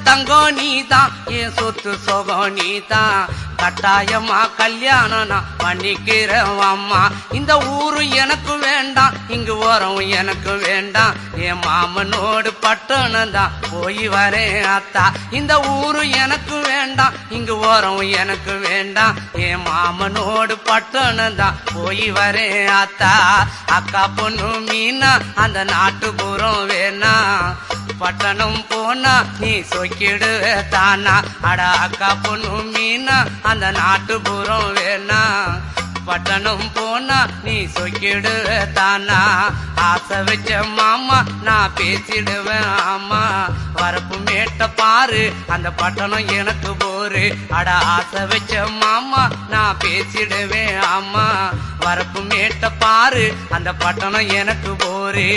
தங்கம் நீதான், என் சொத்து சொகம் நீதான். கட்டாயமா கல்யாணம் நான் பண்ணிக்கிறேன் அம்மா. இந்த ஊரு எனக்கு வேண்டாம், இங்கு ஓரம் எனக்கு வேண்டாம். என் மாமனோடு பட்டணம் தான் போய் வரேன் அத்தா. இந்த ஊரு எனக்கு வேண்டாம், இங்கு ஓரம் எனக்கு வேண்டாம். என் மாமனோடு பட்டணம் தான் போய் வரேன் அத்தா. அக்கா பொண்ணு மீனா அந்த நாட்டுப்புறம் வேணா, பட்டணம் போனா நீ சொக்கிடுவ தானா. அட அக்கா பொண்ணு மீனா அந்த நாட்டுப்புறம் வேணா, பட்டணம் போனா நீ சொக்கிடுவ தானா. ஆசை வச்ச மாமா நான் பேசிடுவேன் ஆமா. வரப்பு மேட்ட பாரு அந்த பட்டணம் எனக்கு போரு. அட ஆசை வச்ச மாமா நான் பேசிடுவேன் ஆமா. வரப்பு மேட்ட பாரு அந்த பட்டணம் எனக்கு போரு.